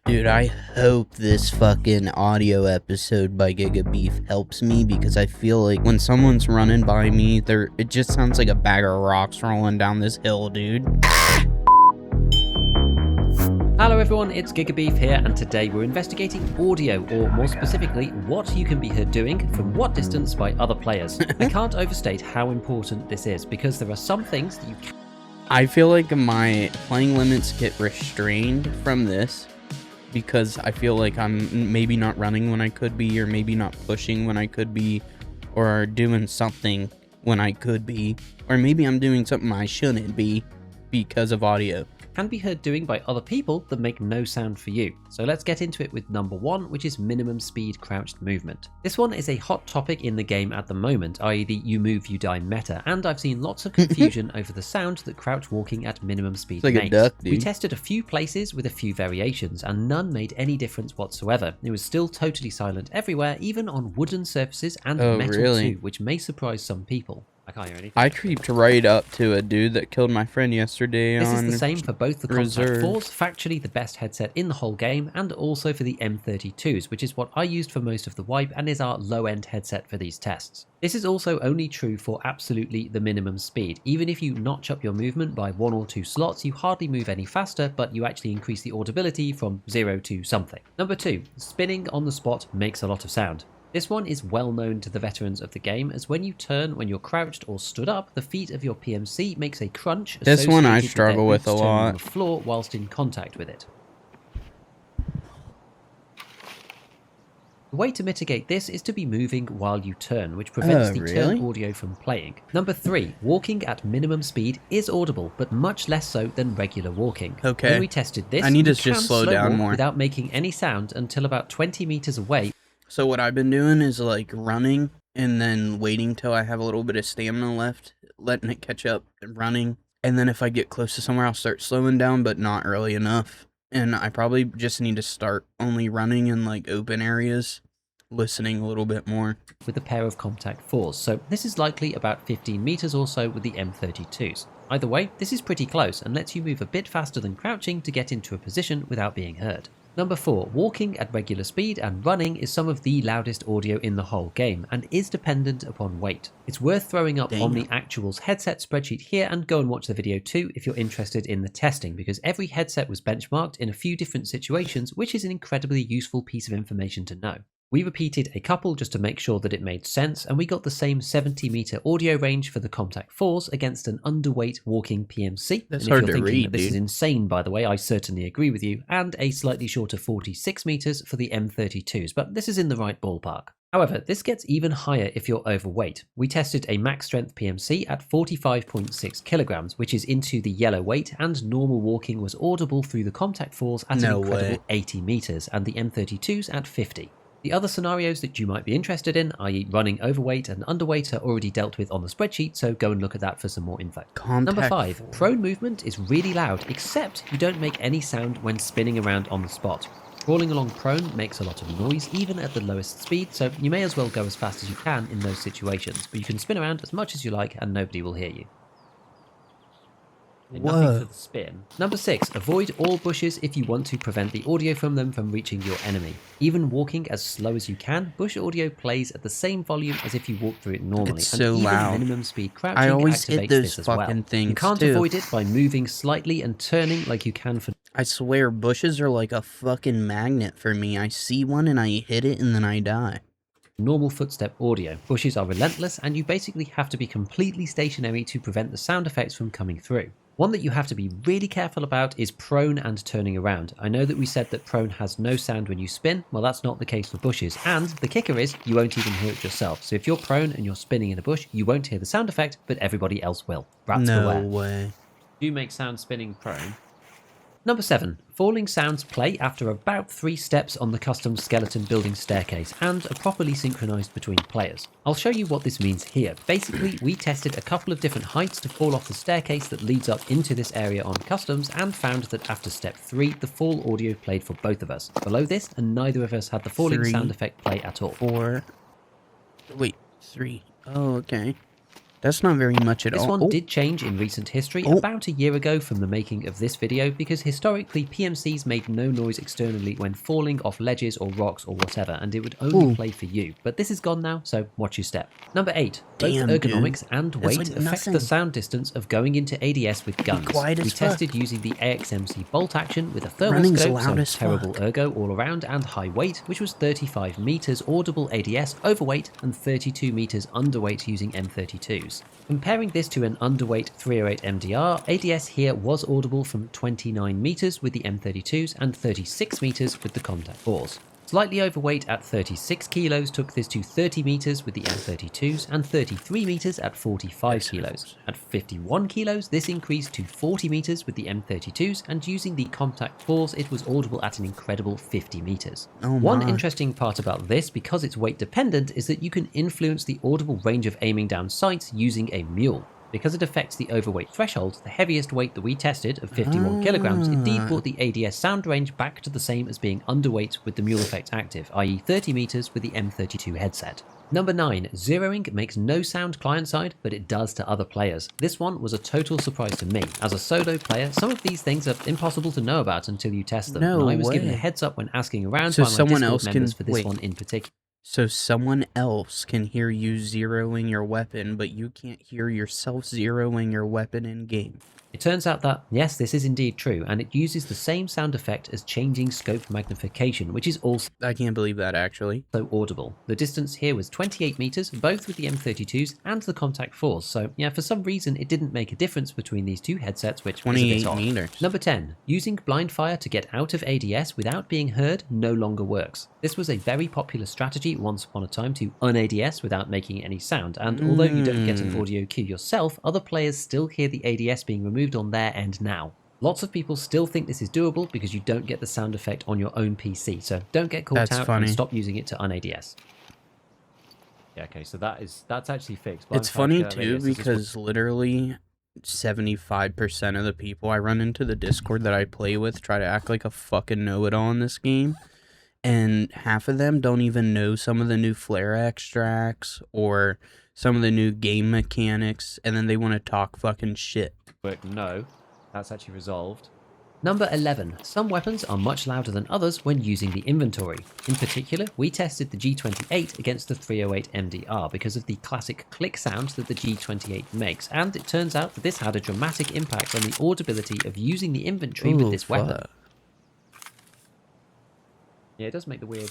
Dude, I hope this fucking audio episode by Gigabeef helps me, because I feel like when someone's running by me, it just sounds like a bag of rocks rolling down this hill, dude. Hello everyone, it's Gigabeef here, and today we're investigating audio, or more specifically, what you can be heard doing from what distance by other players. I can't overstate how important this is, because there are some things that you can't. I feel like my playing limits get restrained from this, because I feel like I'm maybe not running when I could be, or maybe not pushing when I could be, or doing something when I could be, or maybe I'm doing something I shouldn't be because of audio. Can be heard doing by other people that make no sound for you. So let's get into it with number one, which is minimum speed crouched movement. This one is a hot topic in the game at the moment, i.e. the you move you die meta, and I've seen lots of confusion over the sound that crouch walking at minimum speed It's like makes. a duck, dude. We tested a few places with a few variations, and none made any difference whatsoever. It was still totally silent everywhere, even on wooden surfaces and metal really? too, which may surprise some people. I can't hear anything. I creeped right up to a dude that killed my friend yesterday. This on is the same for both the Reserve. Contact 4s, factually the best headset in the whole game, and also for the M32s, which is what I used for most of the wipe and is our low-end headset for these tests. This is also only true for absolutely the minimum speed. Even if you notch up your movement by 1 or 2 slots, you hardly move any faster, but you actually increase the audibility from 0 to something. Number 2, spinning on the spot makes a lot of sound. This one is well known to the veterans of the game, as when you turn when you're crouched or stood up, the feet of your PMC makes a crunch. This one I associated struggle their with a boots turning lot. on the floor whilst in contact with it. The way to mitigate this is to be moving while you turn, which prevents the turn audio from playing. Number 3, walking at minimum speed is audible, but much less so than regular walking. Okay. When we tested this, I need to you just can slow down walk more without making any sound until about 20 meters away. So what I've been doing is like running and then waiting till I have a little bit of stamina left, letting it catch up and running. And then if I get close to somewhere, I'll start slowing down, but not early enough. And I probably just need to start only running in like open areas, listening a little bit more. With a pair of Contact 4s, so this is likely about 15 meters or so with the M32s. Either way, this is pretty close and lets you move a bit faster than crouching to get into a position without being heard. Number 4, walking at regular speed and running is some of the loudest audio in the whole game and is dependent upon weight. It's worth throwing up on the Actuals headset spreadsheet here, and go and watch the video too if you're interested in the testing, because every headset was benchmarked in a few different situations, which is an incredibly useful piece of information to know. We repeated a couple just to make sure that it made sense, and we got the same 70 meter audio range for the Contact 4s against an underweight walking PMC. That's and hard if you're to thinking read, that this dude. is insane, by the way, I certainly agree with you, and a slightly shorter 46 meters for the M32s, but this is in the right ballpark. However, this gets even higher if you're overweight. We tested a max strength PMC at 45.6 kilograms, which is into the yellow weight, and normal walking was audible through the Contact 4s at an incredible 80 meters, and the M32s at 50. The other scenarios that you might be interested in, i.e. running overweight and underweight, are already dealt with on the spreadsheet, so go and look at that for some more info. Number 5, prone movement is really loud, except you don't make any sound when spinning around on the spot. Crawling along prone makes a lot of noise, even at the lowest speed, so you may as well go as fast as you can in those situations, but you can spin around as much as you like and nobody will hear you. Nothing for the spin. Number 6, avoid all bushes if you want to prevent the audio from them from reaching your enemy. Even walking as slow as you can, bush audio plays at the same volume as if you walk through it normally. It's and so even loud. minimum speed crouching I always activates hit those this as fucking well. things You can't too. avoid it by moving slightly and turning like you can for... I swear, bushes are like a fucking magnet for me. I see one and I hit it and then I die. normal footstep audio. Bushes are relentless, and you basically have to be completely stationary to prevent the sound effects from coming through. One that you have to be really careful about is prone and turning around. I know that we said that prone has no sound when you spin. Well, that's not the case for bushes, and the kicker is you won't even hear it yourself. So if you're prone and you're spinning in a bush, you won't hear the sound effect, but everybody else will. Rats beware. No way. Do you make sound spinning prone? Number 7. Falling sounds play after about 3 steps on the custom skeleton building staircase and are properly synchronized between players. I'll show you what this means here. Basically, we tested a couple of different heights to fall off the staircase that leads up into this area on customs, and found that after step 3, the fall audio played for both of us. Below this, and neither of us had the falling sound effect play at all. 4. Wait, 3. Oh, okay. That's not very much at This all. one Oh, did change in recent history oh. about a year ago from the making of this video, because historically PMCs made no noise externally when falling off ledges or rocks or whatever, and it would only Ooh. play for you. But this is gone now, so watch your step. Number 8. Both Damn, ergonomics dude. and That's weight like affect the nothing. sound distance of going into ADS with guns. quiet We as fuck. tested using the AXMC bolt action with a thermal Running's scope, loud so as terrible fuck. ergo all around, and high weight, which was 35 meters audible ADS overweight and 32 meters underweight using M32s. Comparing this to an underweight 308 MDR, ADS here was audible from 29 meters with the M32s and 36 meters with the contact 4s. Slightly overweight at 36 kilos took this to 30 meters with the M32s and 33 meters at 45 kilos. At 51 kilos, this increased to 40 meters with the M32s, and using the contact 4s, it was audible at an incredible 50 meters. Oh One my. interesting part about this, because it's weight dependent, is that you can influence the audible range of aiming down sights using a mule. Because it affects the overweight threshold, the heaviest weight that we tested of 51 kilograms indeed brought the ADS sound range back to the same as being underweight with the mule effect active, i.e. 30 meters with the M32 headset. Number 9. Zeroing makes no sound client-side, but it does to other players. This one was a total surprise to me. As a solo player, some of these things are impossible to know about until you test them, No and I was given a way. heads up when asking around So by my someone Discord else members can- for this wait. one in particular. So someone else can hear you zeroing your weapon, but you can't hear yourself zeroing your weapon in game. It turns out that, yes, this is indeed true, and it uses the same sound effect as changing scope magnification, which is also I can't believe that, actually. audible. The distance here was 28 meters, both with the M32s and the contact 4s, so yeah, for some reason it didn't make a difference between these two headsets, which is a bit 28 odd. meters. Number 10. Using blind fire to get out of ADS without being heard no longer works. This was a very popular strategy once upon a time to un-ADS without making any sound, and although you don't get an audio cue yourself, other players still hear the ADS being removed on their end now. Lots of people still think this is doable because you don't get the sound effect on your own PC, so don't get caught That's out funny. and stop using it to un-ADS. Yeah, okay, so that's actually fixed. It's funny too because literally 75% of the people I run into the Discord that I play with try to act like a fucking know-it-all in this game, and half of them don't even know some of the new flare extracts or some of the new game mechanics, and then they want to talk fucking shit. But no, that's actually resolved. Number 11. Some weapons are much louder than others when using the inventory. In particular, we tested the G28 against the 308 MDR because of the classic click sound that the G28 makes, and it turns out that this had a dramatic impact on the audibility of using the inventory with this weapon. fuck. Yeah, it does make the weird.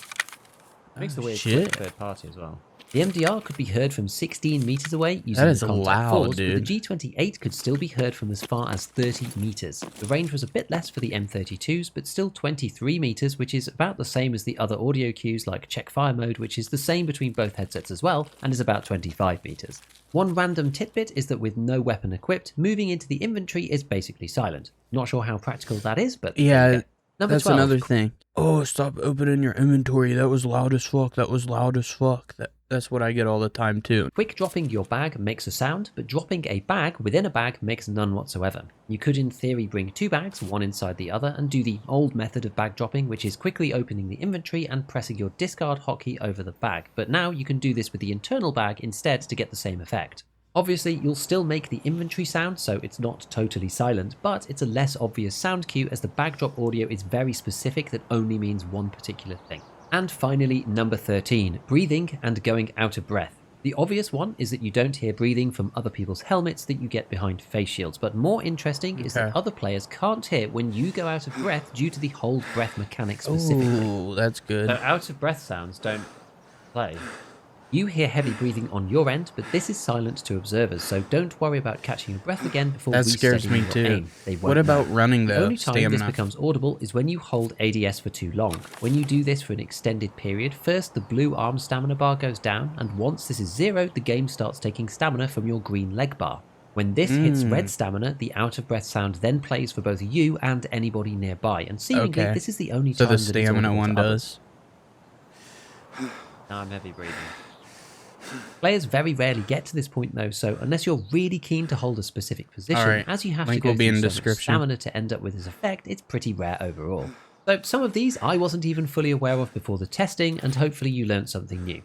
Makes the weird shit. click third party as well. The MDR could be heard from 16 meters away using That is the contact loud, 4s, dude. but the G28 could still be heard from as far as 30 meters. The range was a bit less for the M32s, but still 23 meters, which is about the same as the other audio cues like check fire mode, which is the same between both headsets as well, and is about 25 meters. One random tidbit is that with no weapon equipped, moving into the inventory is basically silent. Not sure how practical that is, but there you Yeah, go. Number that's 12. another thing. Oh, stop opening your inventory. That was loud as fuck. That was loud as fuck. That's what I get all the time too. Quick dropping your bag makes a sound, but dropping a bag within a bag makes none whatsoever. You could in theory bring two bags, one inside the other, and do the old method of bag dropping, which is quickly opening the inventory and pressing your discard hotkey over the bag, but now you can do this with the internal bag instead to get the same effect. Obviously, you'll still make the inventory sound, so it's not totally silent, but it's a less obvious sound cue as the bag drop audio is very specific that only means one particular thing. And finally, number 13, breathing and going out of breath. The obvious one is that you don't hear breathing from other people's helmets that you get behind face shields, but more interesting is that other players can't hear when you go out of breath due to the hold breath mechanic specifically. Oh, that's good. So out of breath sounds don't play. You hear heavy breathing on your end, but this is silent to observers, so don't worry about catching your breath again before That scares resetting me your too. aim. They won't What know. about running The though? only time this Stamina. becomes audible is when you hold ADS for too long. When you do this for an extended period, first the blue arm stamina bar goes down, and once this is zero, the game starts taking stamina from your green leg bar. When this hits red stamina, the out of breath sound then plays for both you and anybody nearby, and seemingly Okay. this is the only So time the that it's stamina audible one to others. does. Now I'm heavy breathing. Players very rarely get to this point though, so unless you're really keen to hold a specific position, Alright, as you have link to go will be through in so much description. stamina to end up with this effect, it's pretty rare overall. So some of these I wasn't even fully aware of before the testing, and hopefully you learned something new.